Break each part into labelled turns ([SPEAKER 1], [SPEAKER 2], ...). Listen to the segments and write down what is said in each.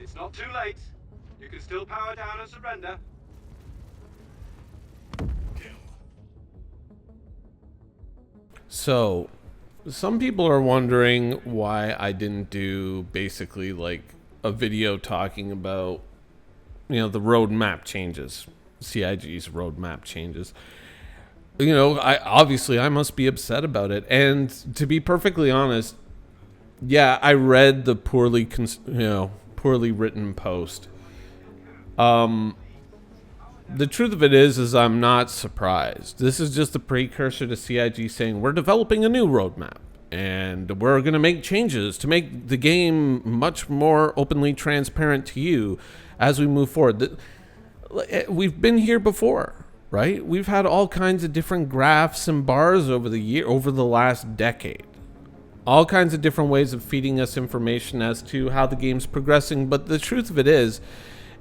[SPEAKER 1] It's not too late. You can still power down and surrender.
[SPEAKER 2] So, some people are wondering why I didn't do basically like a video talking about, the roadmap changes, CIG's roadmap changes. I must be upset about it. And to be perfectly honest, yeah, I read the poorly written post. The truth of it is I'm not surprised. This is just a precursor to CIG saying we're developing a new roadmap and we're going to make changes to make the game much more openly transparent to you as we move forward. We've been here before, right? We've had all kinds of different graphs and bars over the last decade. All kinds of different ways of feeding us information as to how the game's progressing. But the truth of it is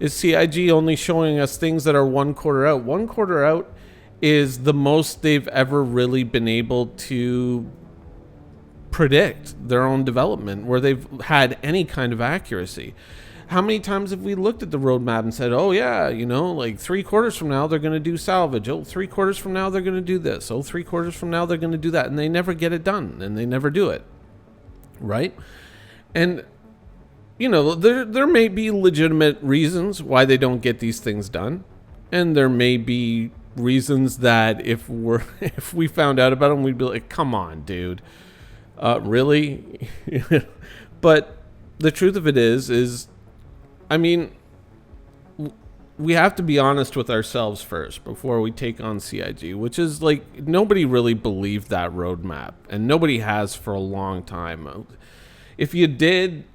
[SPEAKER 2] CIG only showing us things that are 1 quarter out. 1 quarter out is the most they've ever really been able to predict their own development, where they've had any kind of accuracy. How many times have we looked at the roadmap and said, oh yeah, like 3 quarters from now they're going to do salvage. Oh, 3 quarters from now they're going to do this. Oh, 3 quarters from now they're going to do that. And they never get it done, and they never do it. Right? And there may be legitimate reasons why they don't get these things done, and there may be reasons that if we found out about them, we'd be like, "Come on, dude, really?" But the truth of it is, I mean, we have to be honest with ourselves first before we take on CIG, which is like nobody really believed that roadmap, and nobody has for a long time. If you did,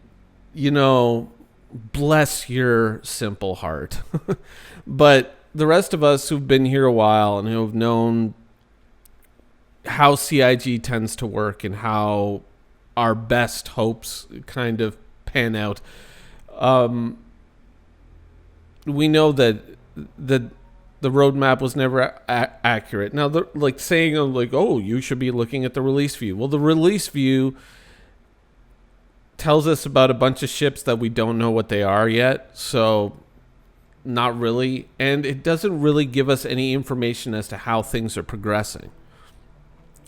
[SPEAKER 2] bless your simple heart. But the rest of us who've been here a while and who have known how CIG tends to work and how our best hopes kind of pan out, we know that the roadmap was never accurate. Now, saying oh, you should be looking at the release view. Well, the release view tells us about a bunch of ships that we don't know what they are yet, so not really. And it doesn't really give us any information as to how things are progressing.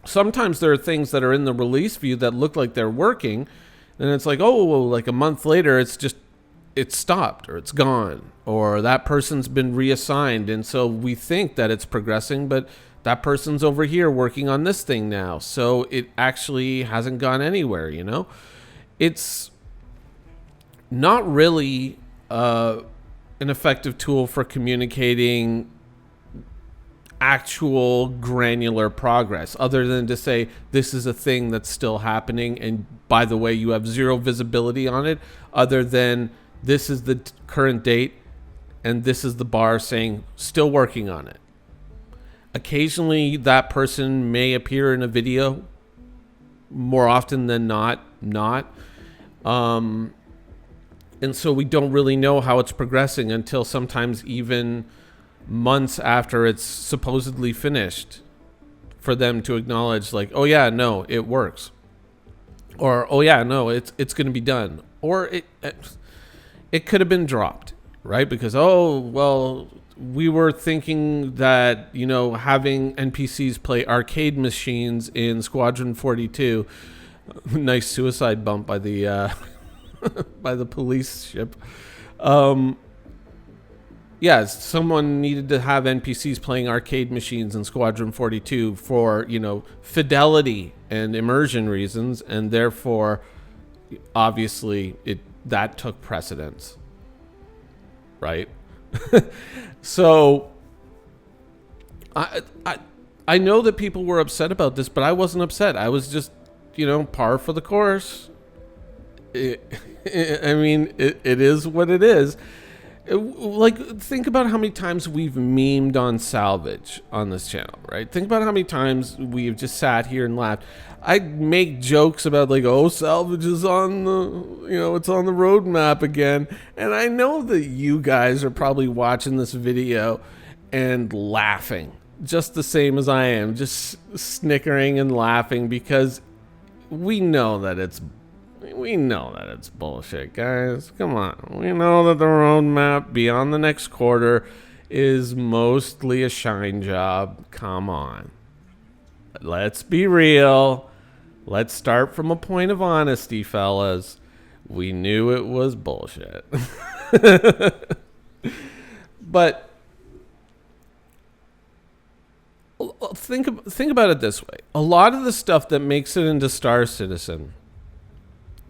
[SPEAKER 2] Sometimes there are things that are in the release view that look like they're working, and it's like, oh, well, like a month later, it's stopped, or it's gone, or that person's been reassigned, and so we think that it's progressing, but that person's over here working on this thing now, so it actually hasn't gone anywhere, It's not really an effective tool for communicating actual granular progress, other than to say this is a thing that's still happening, and by the way, you have zero visibility on it, other than this is the current date and this is the bar saying still working on it. Occasionally that person may appear in a video, more often than not. And so we don't really know how it's progressing until sometimes even months after it's supposedly finished, for them to acknowledge like, oh yeah, no, it works, or oh yeah, no, it's going to be done, or it could have been dropped, right? Because oh well, we were thinking that having NPCs play arcade machines in Squadron 42. Nice suicide bump by the by the police ship. Yeah, someone needed to have NPCs playing arcade machines in Squadron 42 for, fidelity and immersion reasons, and therefore, obviously, that took precedence, right? So, I know that people were upset about this, but I wasn't upset. I was just, par for the course. It is what it is. Like, think about how many times we've memed on salvage on this channel, right? Think about how many times we've just sat here and laughed. I make jokes about like, oh, salvage is on the, it's on the roadmap again. And I know that you guys are probably watching this video and laughing just the same as I am, just snickering and laughing, because we know that it's We know that it's bullshit, guys. Come on. We know that the roadmap beyond the next quarter is mostly a shine job. Come on. Let's be real. Let's start from a point of honesty, fellas. We knew it was bullshit. But think about it this way. A lot of the stuff that makes it into Star Citizen,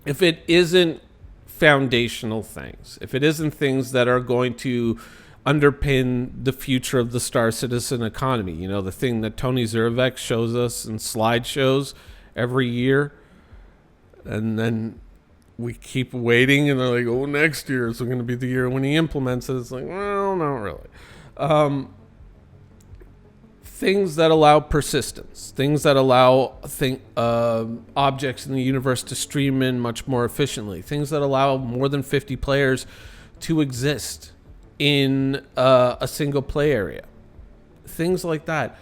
[SPEAKER 2] if it isn't foundational things, if it isn't things that are going to underpin the future of the Star Citizen economy, you know, the thing that Tony Zurvek shows us in slideshows every year, and then we keep waiting, and they're like, oh, next year is going to be the year when he implements it. It's like, well, not really. Things that allow persistence, things that allow objects in the universe to stream in much more efficiently, things that allow more than 50 players to exist in a single play area, things like that.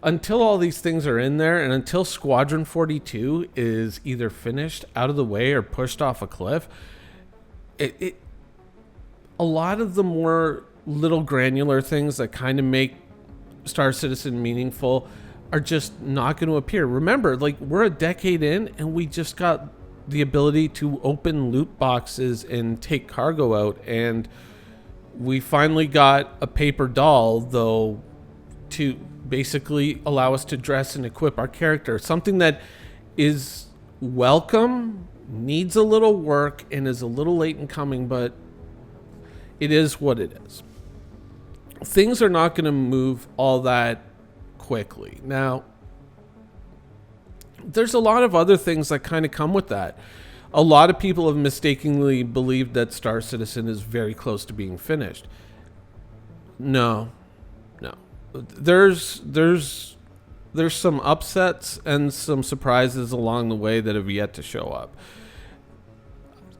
[SPEAKER 2] Until all these things are in there, and until Squadron 42 is either finished, out of the way, or pushed off a cliff, a lot of the more little granular things that kind of make Star Citizen meaningful are just not going to appear. Remember, like, we're a decade in, and we just got the ability to open loot boxes and take cargo out, and we finally got a paper doll, though, to basically allow us to dress and equip our character. Something that is welcome, needs a little work, and is a little late in coming, but it is what it is. Things are not going to move all that quickly. Now, there's a lot of other things that kind of come with that. A lot of people have mistakenly believed that Star Citizen is very close to being finished. No. There's some upsets and some surprises along the way that have yet to show up.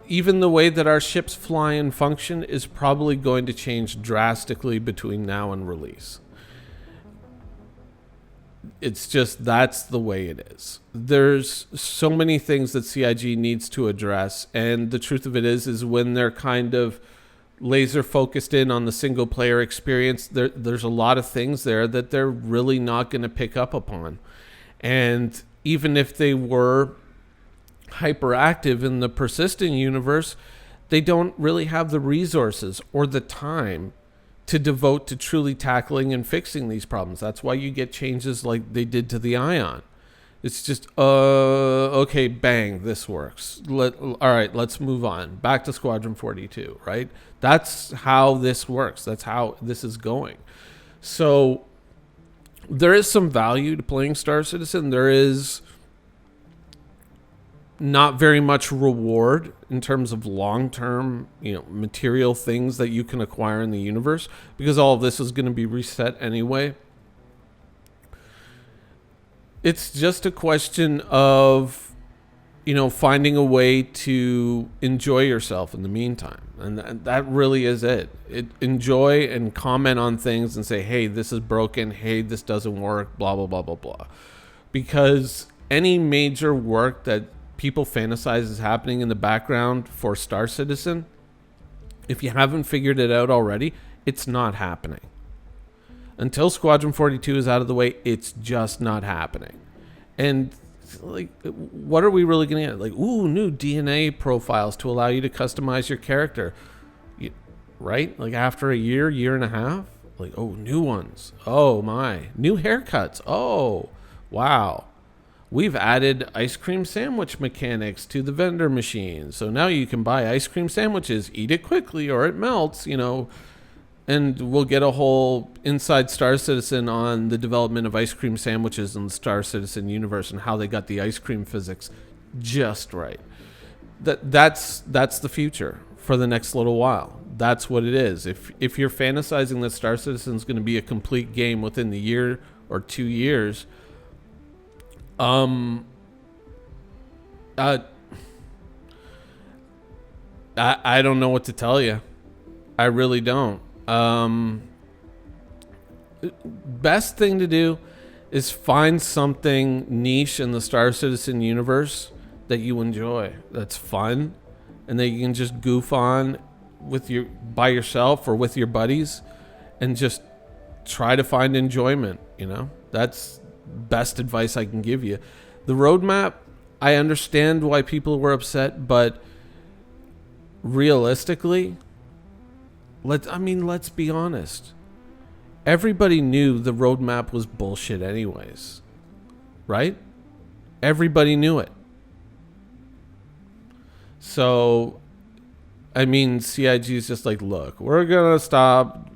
[SPEAKER 2] Even the way that our ships fly and function is probably going to change drastically between now and release. It's just, that's the way it is. There's so many things that CIG needs to address, and the truth of it is when they're kind of laser focused in on the single player experience, there's a lot of things there that they're really not going to pick up upon. And even if they were hyperactive in the persistent universe, they don't really have the resources or the time to devote to truly tackling and fixing these problems. That's why you get changes like they did to the Ion. It's just, okay, bang, this works. All right, let's move on. Back to Squadron 42, right? That's how this works. That's how this is going. So there is some value to playing Star Citizen. There is not very much reward in terms of long-term, material things that you can acquire in the universe, because all of this is going to be reset anyway. It's just a question of, finding a way to enjoy yourself in the meantime. And that really is it. Enjoy and comment on things and say, hey, this is broken. Hey, this doesn't work, blah, blah, blah, blah, blah. Because any major work that people fantasize is happening in the background for Star Citizen, if you haven't figured it out already, it's not happening. Until Squadron 42 is out of the way, it's just not happening. And like, what are we really going to get? Like, ooh, new DNA profiles to allow you to customize your character, right? Like after a year and a half, like, oh, new ones. Oh my, new haircuts. Oh, wow. We've added ice cream sandwich mechanics to the vendor machine. So now you can buy ice cream sandwiches, eat it quickly or it melts, and we'll get a whole Inside Star Citizen on the development of ice cream sandwiches in the Star Citizen universe and how they got the ice cream physics just right. That's the future for the next little while. That's what it is. If you're fantasizing that Star Citizen is going to be a complete game within the year or 2 years, I don't know what to tell you. I really don't. Best thing to do is find something niche in the Star Citizen universe that you enjoy, that's fun, and that you can just goof on by yourself or with your buddies and just try to find enjoyment, you know? That's best advice I can give you. The roadmap, I understand why people were upset, but realistically, let's be honest. Everybody knew the roadmap was bullshit anyways, right? Everybody knew it. So, I mean, CIG is just like, look, we're going to stop,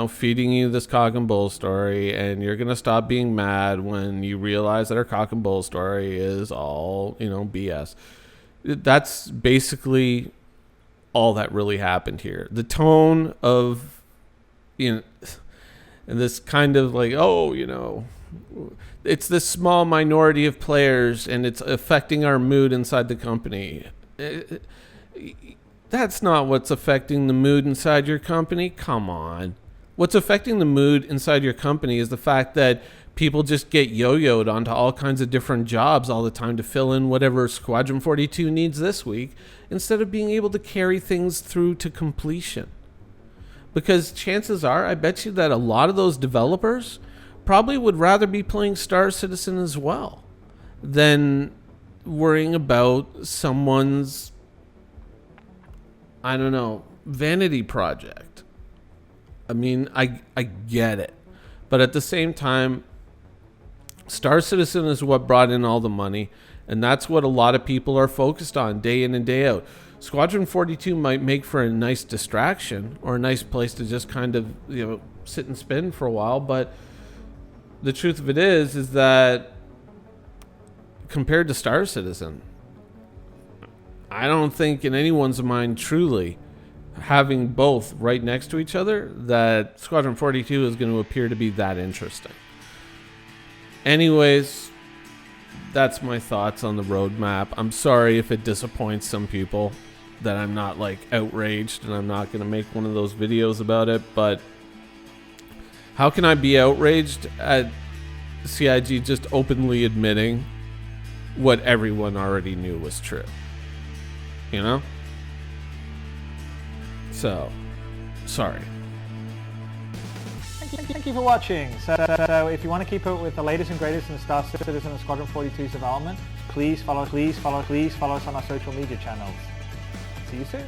[SPEAKER 2] feeding you this cock and bull story, and you're going to stop being mad when you realize that our cock and bull story is all, BS. That's basically all that really happened here. The tone of, and this kind of like, it's this small minority of players and it's affecting our mood inside the company. That's not what's affecting the mood inside your company. Come on. What's affecting the mood inside your company is the fact that people just get yo-yoed onto all kinds of different jobs all the time to fill in whatever Squadron 42 needs this week, instead of being able to carry things through to completion. Because chances are, I bet you that a lot of those developers probably would rather be playing Star Citizen as well than worrying about someone's, vanity project. I mean, I get it. But at the same time, Star Citizen is what brought in all the money, and that's what a lot of people are focused on day in and day out. Squadron 42 might make for a nice distraction or a nice place to just kind of, sit and spin for a while, but the truth of it is that compared to Star Citizen, I don't think in anyone's mind truly, having both right next to each other, that Squadron 42 is going to appear to be that interesting. Anyways, that's my thoughts on the roadmap. I'm sorry if it disappoints some people that I'm not outraged, and I'm not going to make one of those videos about it, but how can I be outraged at CIG just openly admitting what everyone already knew was true? So, sorry.
[SPEAKER 3] Thank you for watching. So if you want to keep up with the latest and greatest in Star Citizen and Squadron 42's development, please follow us on our social media channels. See you soon.